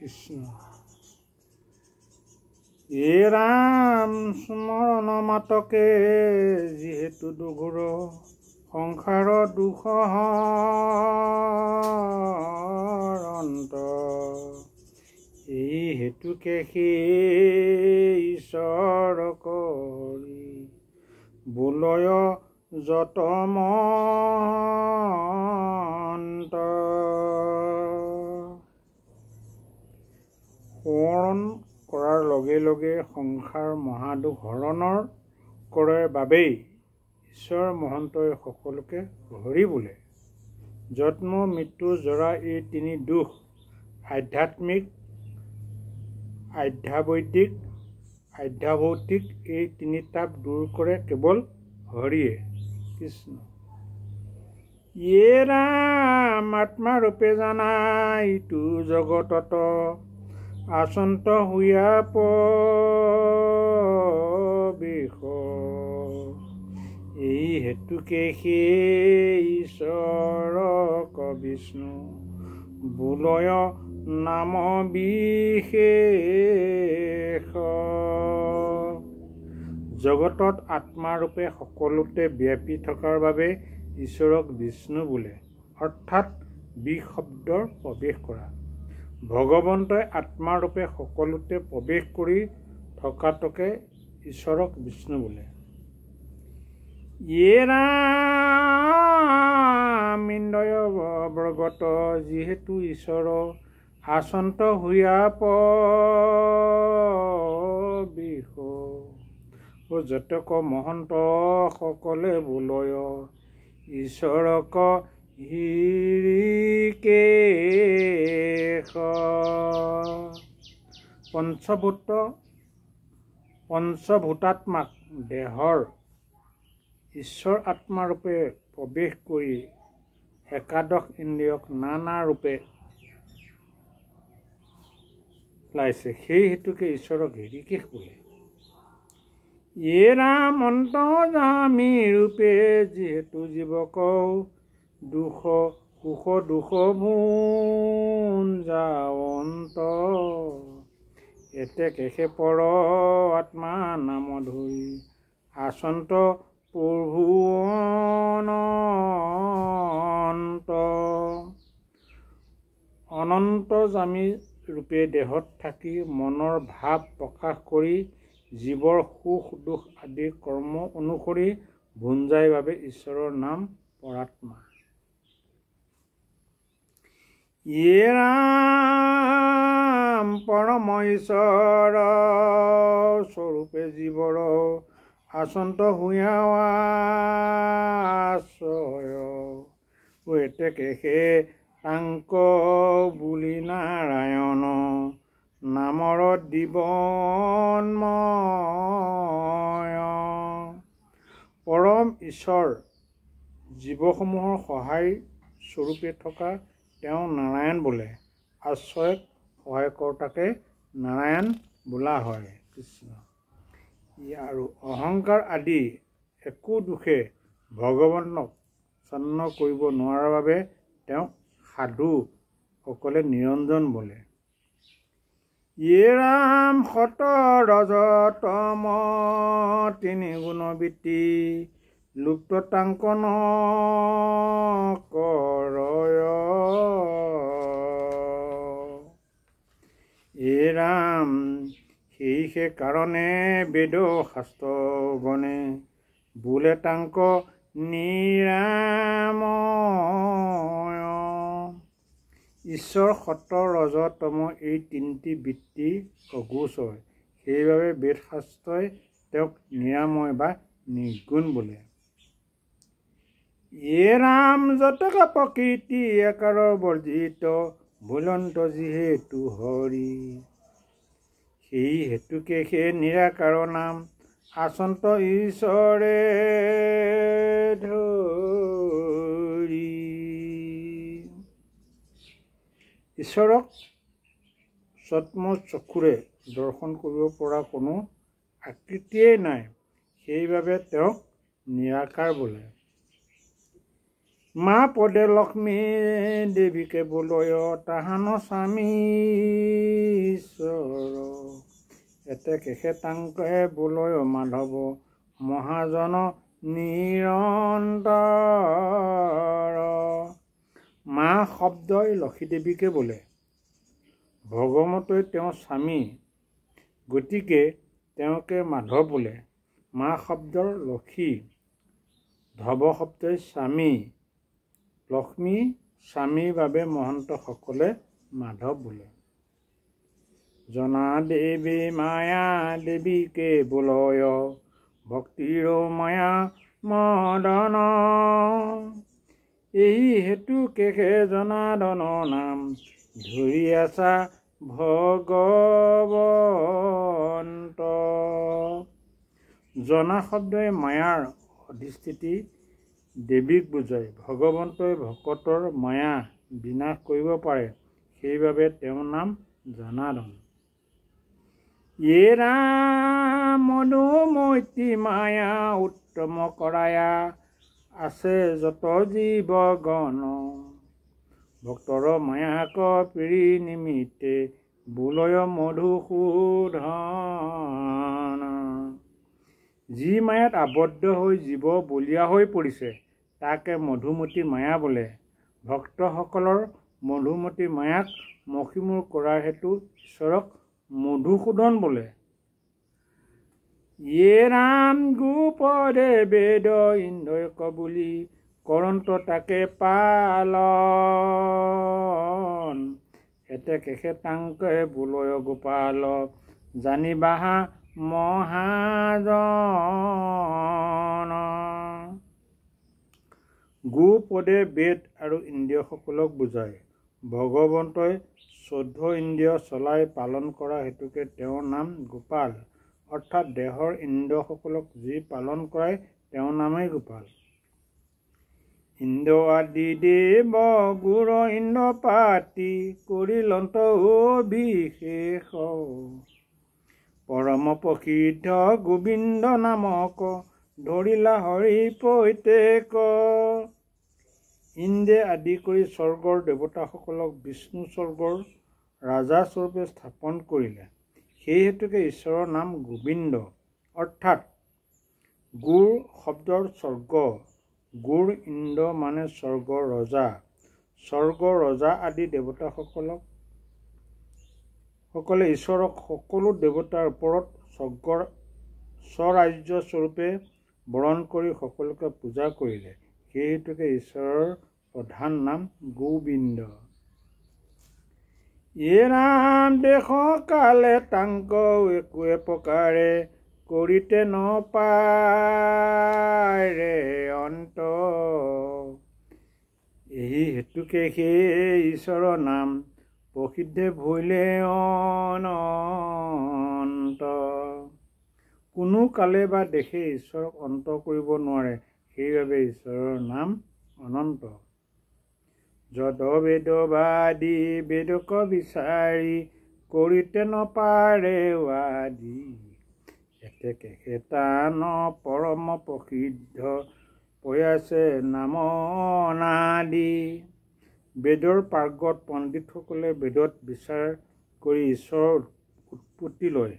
কৃষ্ণ এ ৰাম স্মৰণ মাতকে যিহেতু দুঘোৰ সংসাৰ দুখ অন্ত এই হেতুকে সেই ঈশ্বৰ কৰি বোলয় যত মন্ত সোঁৱৰণ কৰাৰ লগে লগে সংসাৰ মহাদুখ হৰণৰ কৰে বাবেই ঈশ্বৰ মহন্তই সকলোকে হৰি বোলে। জন্ম মৃত্যু জৰা এই তিনি দুখ আধ্যাত্মিক আধ্যাভৌতিক এই তিনি তাপ দূৰ কৰে কেৱল হৰিয়ে। কৃষ্ণ ইয়ে ৰাম আত্মাৰূপে জানা ইটো জগতত আচন্ত হুয়া প্ৰবেশ এই হেতুকে সেই ঈশ্বৰক বিষ্ণু বোলয় নাম বিশেষ। জগতত আত্মাৰূপে সকলোতে ব্যাপী থকাৰ বাবে ঈশ্বৰক বিষ্ণু বোলে, অৰ্থাৎ বি শব্দৰ প্ৰৱেশ কৰা। ভগৱন্তই আত্মাৰূপে সকলোতে প্ৰৱেশ কৰি থকাটোকে ঈশ্বৰক বিষ্ণু বোলে। ইয়ে ৰাম ইন্দ্ৰিয় বৰ্গত যিহেতু ঈশ্বৰ আচন্ত হুয়া প্ৰবেশ যতক মহন্ত সকলে বোলয় ঈশ্বৰক হৃষিকেশ। পঞ্চভূতাত্মাক দেহৰ ঈশ্বৰ আত্মাৰূপে প্ৰৱেশ কৰি একাদশ ইন্দ্ৰিয়ক নানা ৰূপে লাইছে, সেই হেতুকে ঈশ্বৰক হৃষিকেশ বোলে। ইয়ে ৰাম অন্তৰ্যামী ৰূপে যিহেতু জীৱক দুখ সুখ দুখ ভুঞ্জাৱন্ত এতে কেশে পৰ আত্মা নাম ধৰি আচন্ত প্ৰভু অনন্তযামী ৰূপে দেহত থাকি মনৰ ভাৱ প্ৰকাশ কৰি জীৱৰ সুখ দুখ আদি কৰ্ম অনুসৰি ভুঞ্জাই বাবে ঈশ্বৰৰ নাম পৰাত্মা। ইয়ে ৰাম পৰম ঈশ্বৰ স্বৰূপে জীৱৰ আচন্ত হুয়া আশ্ৰয় এতেকে তাংক বুলি নাৰায়ণ নামৰ জীৱনময়। পৰম ঈশ্বৰ জীৱসমূহৰ সহায় স্বৰূপে থকা তেওঁ নাৰায়ণ বোলে। আশ্ৰয়ক সহায় কৰোতাকে নাৰায়ণ বোলা হয়। কৃষ্ণ আৰু অহংকাৰ আদি একো দোষে ভগৱানক ছন্ন কৰিব নোৱাৰাৰ বাবে তেওঁক সাধু সকলে নিৰঞ্জন বোলে। ইয়ে ৰাম সত ৰজ তম তিনি গুণবৃত্তি লুপ্ত তাংক নকৰয়। হে ৰাম সেই কাৰণে বেদ শাস্ত্ৰ গণে বোলে তাংক নিৰাময়। ঈশ্বৰ সত ৰজ তম এই তিনিটি বৃত্তি অগোচৰ, সেইবাবে বেদ শাস্ত্ৰই তেওঁক নিৰাময় বা নিৰ্গুণ বোলে। ইয়ে ৰাম যতক প্ৰকৃতি আকাৰৰ বৰ্জিত ভুলন্ত যিহেতু হৰি সেই হেতুকে সেই নিৰাকাৰ নাম আচন্ত ঈশ্বৰে ধৰি। ঈশ্বৰক চত্ম চক্ষুৰে দৰ্শন কৰিব পৰা কোনো আকৃতিয়েই নাই, সেইবাবে তেওঁক নিৰাকাৰ বোলে। মা পদে লক্ষ্মী দেৱীকে বোলয় তাহান স্বামী এতে কেশে তাংকে বোলয় মাধৱ মহাজন নিৰন্তৰ। মা শব্দই লক্ষীদেৱীকে বোলে। ভগৱতই তেওঁ স্বামী, গতিকে তেওঁকে মাধৱ বোলে। মা শব্দৰ লক্ষী, ধৱ শব্দই স্বামী, লক্ষ্মী স্বামীৰ বাবে মহন্তসকলে মাধৱ বোলে। জনা দেৱী মায়া দেৱীকে বোলয় ভক্তিৰ মায়া মদন। এই হেতু কেশে জনাৰ্দনৰ নাম ধৰি আছা ভগৱন্ত। জনা শব্দই মায়াৰ অধিষ্ঠিতি দেৱীক বুজায়। ভগৱন্তই ভকতৰ মায়া বিনাশ কৰিব পাৰে, সেইবাবে তেওঁৰ নাম জনাৰ্দন। ৰাম মধুমতী মায়া উত্তম কৰায়া আছে যত জীৱগণ। ভক্তৰ মায়াক প্ৰীতি নিমিত্তে বোলয় মধুসূদন। যি মায়াত আবদ্ধ হৈ জীৱ বলীয়া হৈ পৰিছে তাকে মধুমতী মায়া বোলে। ভক্তসকলৰ মধুমতী মায়াক মষিমূৰ কৰাৰ হেতু ঈশ্বৰক মধুসূদন বোলে। ৰাম গোপদে বেদ ইন্দ্ৰই কবুলি কৰন্ত তাকে পালন। এতে কেশে তাংকে বোলয় গোপাল জানিবাহা মহাজন। গোপদে বেদ আৰু ইন্দ্ৰিয়সকলক বুজায়। ভগৱন্তই 14 ইন্দ্ৰিয় চলাই পালন কৰা হেতুকে তেওঁৰ নাম গোপাল, অৰ্থাৎ দেহৰ ইন্দ্ৰিয়সকলক যি পালন কৰায় তেওঁৰ নামেই গোপাল। ইন্দ্ৰ আদি দেৱ গুৰ ইন্দ্ৰপাতি কৰিলন্ত অভিষেক। পৰম প্ৰসিদ্ধ গোবিন্দ নামক ধৰিলা হৰি পৈতেক। ইন্দ্ৰে আদি কৰি স্বৰ্গৰ দেৱতাসকলক বিষ্ণু স্বৰ্গৰ ৰাজাস্বৰূপে স্থাপন কৰিলে। সেই হেতুকে ঈশ্বৰৰ নাম গোবিন্দ, অৰ্থাৎ গুৰ শব্দৰ স্বৰ্গ। গুৰ ইন্দ্ৰ মানে স্বৰ্গৰ ৰজা। স্বৰ্গৰ ৰজা আদি দেৱতাসকলে ঈশ্বৰক সকলো দেৱতাৰ ওপৰত স্বৰাজ্য স্বৰূপে বৰণ কৰি সকলোকে পূজা কৰিলে। সেই হেতুকে ঈশ্বৰৰ প্ৰধান নাম গোবিন্দ। ৰাম দেশ কালে তাংক একোৱে প্ৰকাৰে কৰিতে নপাৰে অন্ত। এই হেতুকে সেই ঈশ্বৰৰ নাম প্ৰসিদ্ধে ভৈলে অনন্ত। কোনো কালে বা দেশে ঈশ্বৰক অন্ত কৰিব নোৱাৰে, সেইবাবে ঈশ্বৰৰ নাম অনন্ত। যদ বেদ বাদী বেদক বিচাৰি কৰিতে নপাৰে ৱাদি। এতে কেশে তান পৰম প্ৰসিদ্ধ পয়াছে নাম অনাদি। বেদৰ পাৰ্গত পণ্ডিতসকলে বেদত বিচাৰ কৰি ঈশ্বৰৰ উৎপত্তি লয়।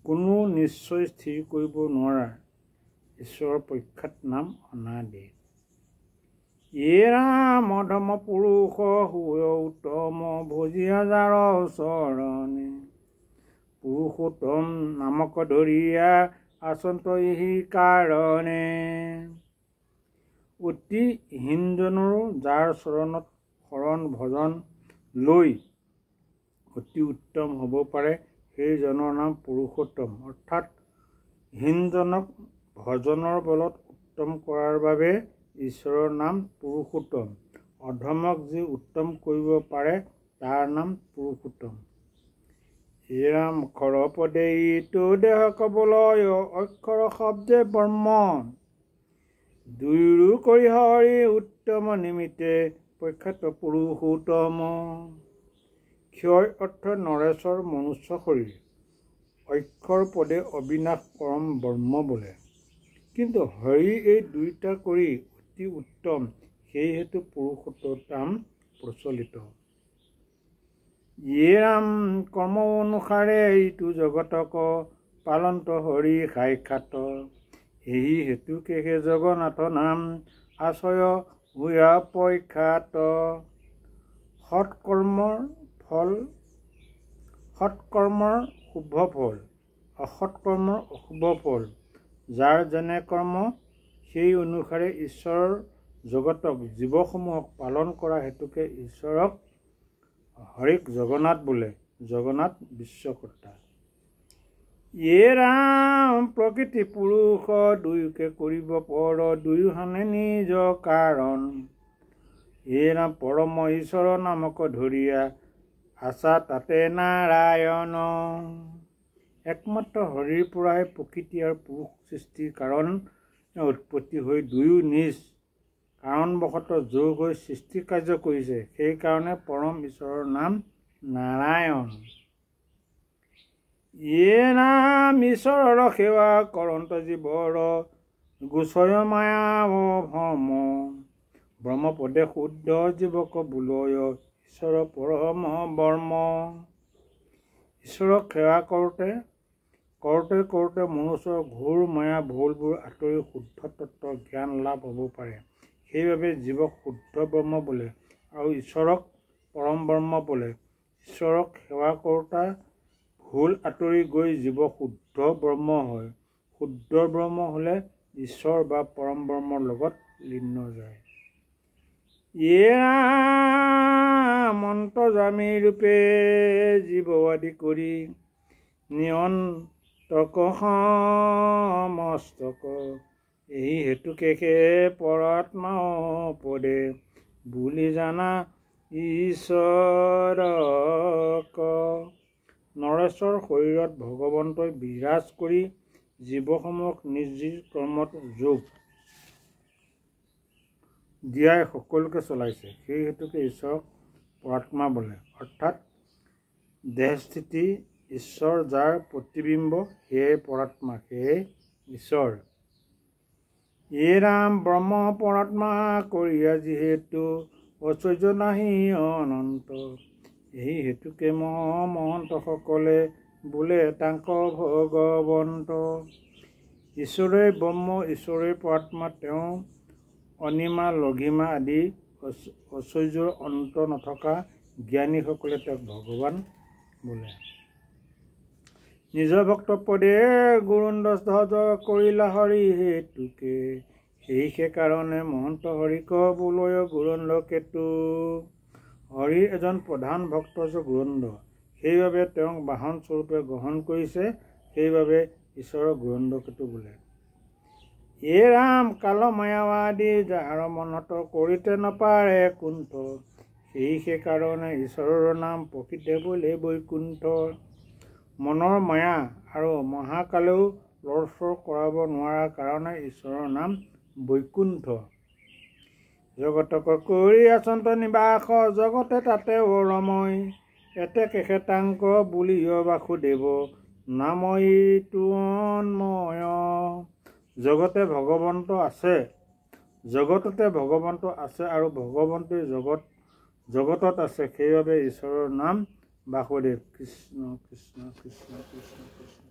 কোনো নিশ্চয় স্থিৰ কৰিব নোৱাৰা ঈশ্বৰৰ প্ৰখ্যাত নাম অনাদি। ৰাম অধম পুৰুষ সুয় উত্তম ভজি হাজাৰ চৰণে। পুৰুষোত্তম নামক ধৰিয়া আচন্ত এই কাৰণে। অতি হীনজনৰো যাৰ চৰণত শৰণ ভজন লৈ অতি উত্তম হ'ব পাৰে, সেইজনৰ নাম পুৰুষোত্তম, অৰ্থাৎ হীনজনক ভজনৰ বলত উত্তম কৰাৰ বাবে ঈশ্বৰৰ নাম পুৰুষোত্তম। অধমক যি উত্তম কৰিব পাৰে তাৰ নাম পুৰুষোত্তম। ৰাম অক্ষৰ পদে ইটো দেহ কবলয় অক্ষৰ শব্দে ব্ৰহ্ম। দুয়ো কৰি হৰি উত্তম নিমিত্তে প্ৰখ্যাত পুৰুষোত্তম। ক্ষয় অৰ্থ নৰেশ্বৰ মনুষ্য শৰীৰ, অক্ষৰ পদে অবিনাশ পৰম ব্ৰহ্ম বোলে। কিন্তু হৰি এই দুইটা কৰি অতি উত্তম, সেই হেতু পুৰুষোত্তম প্ৰচলিত। ইয়ে ৰাম কৰ্ম অনুসাৰে ইটো জগতক পালন্ত হৰি সাক্ষাৎ এই হেতুকে হে জগন্নাথ নাম আশ্ৰয় হোৱা প্ৰখ্যাত সৎকৰ্মৰ শুভ ফল অসৎকৰ্মৰ অশুভ ফল যাৰ যেনে কৰ্ম সেই অনুসাৰে ঈশ্বৰৰ জগতক জীৱসমূহক পালন কৰা হেতুকে ঈশ্বৰক হৰিক জগন্নাথ বোলে। জগন্নাথ বিশ্বকৰ্তা। ইয়ে ৰাম প্ৰকৃতি পুৰুষ দুয়োকে কৰিব পৰ দুয়োহানে নিজ কাৰণ ইয়ে ৰাম পৰম ঈশ্বৰ নামক ধৰিয়া আছা তাতে নাৰায়ণ। একমাত্ৰ হৰিৰ পৰাই প্ৰকৃতি আৰু পুৰুষ সৃষ্টিৰ কাৰণ উৎপত্তি হৈ দুয়ো নিজ কাৰণবশতঃ যোগ হৈ সৃষ্টি কাৰ্য কৰিছে। সেইকাৰণে পৰম ঈশ্বৰৰ নাম নাৰায়ণ। ইয়ে নাম ঈশ্বৰৰ সেৱা কৰন্ত জীৱৰ গোচৰ মায়া ভ্ৰম ব্ৰহ্মপদে শুদ্ধ জীৱক বোলয় ঈশ্বৰ পৰম বৰ্ম। ঈশ্বৰক সেৱা কৰোঁতে মনুষ্যৰ ঘোৰ মায়া ভুলবোৰ আঁতৰি শুদ্ধ তত্ত্ব জ্ঞান লাভ হ'ব পাৰে। সেইবাবে জীৱক শুদ্ধ ব্ৰহ্ম বোলে আৰু ঈশ্বৰক পৰম ব্ৰহ্ম বোলে। ঈশ্বৰক সেৱা কৰোঁতা ভুল আঁতৰি গৈ জীৱ শুদ্ধ ব্ৰহ্ম হয়। শুদ্ধ ব্ৰহ্ম হ'লে ঈশ্বৰ বা পৰম ব্ৰহ্মৰ লগত লীন যায়। ইয়ে মন্ত্ৰজামী ৰূপে জীৱ আদি কৰি নিয়ন্ত্ৰক সমস্তক এই হেতুকে পৰাত্মা পদে বুলি জানা ঈশ্বৰক। নৰেশ্বৰ শৰীৰত ভগৱন্তই বিৰাজ কৰি জীৱসমূহক নিজ নিজ কৰ্মত যোগ দিয়াই সকলোকে চলাইছে। সেই হেতুকে ঈশ্বৰক পৰাত্মা বোলে। অৰ্থাৎ দেহস্থিতি ঈশ্বৰ যাৰ প্ৰতিবিম্ব সেয়ে পৰাত্মা, সেয়ে ঈশ্বৰ। ইয়ে ৰাম ব্ৰহ্ম পৰাত্মা কৰিয়া যিহেতু ঐশ্বৰ্য নাহি অনন্ত এই হেতুকে মহন্তসকলে বোলে তাংক ভগৱন্ত। ঈশ্বৰে ব্ৰহ্ম, ঈশ্বৰে পৰাত্মা। তেওঁ অনিমা লঘিমা আদি ঐশ্বৰ্যৰ অন্ত নথকা জ্ঞানীসকলে তেওঁক ভগৱান বোলে। নিজ ভক্ত পদে গুৰুন্দধ্বজ কৰিলা হৰি হেতুকে সেইকাৰণে মহন্ত হৰিক বোলয় গুৰুন্দ কেতু। হৰিৰ এজন প্ৰধান ভক্ত হৈছে গুৰুন্দ। সেইবাবে তেওঁক বাহন স্বৰূপে গ্ৰহণ কৰিছে। সেইবাবে ঈশ্বৰৰ গুৰুন্দ কেতু বোলে। ইয়ে ৰাম কাল মায়াবাদী যাৰ মনত কৰিতে নপাৰে কুণ্ঠ সেইকাৰণে ঈশ্বৰৰ নাম প্ৰকৃতে বোলে বৈকুণ্ঠ। মনৰ মায়া আৰু মহাকালেও লৰচৰ কৰাব নোৱাৰাৰ কাৰণে ঈশ্বৰৰ নাম বৈকুণ্ঠ। জগতক কৰি আচন্ত নিবাস জগতে তাতে ৰময় এতে কেশে তাংক বুলিয় বাসুদেৱ নাম ইটো অন্ময়। জগতে ভগৱন্ত আছে, জগততে ভগৱন্ত আছে আৰু ভগৱন্তই জগতত আছে। সেইবাবে ঈশ্বৰৰ নাম বাসুদেৱ। কৃষ্ণ কৃষ্ণ কৃষ্ণ কৃষ্ণ কৃষ্ণ।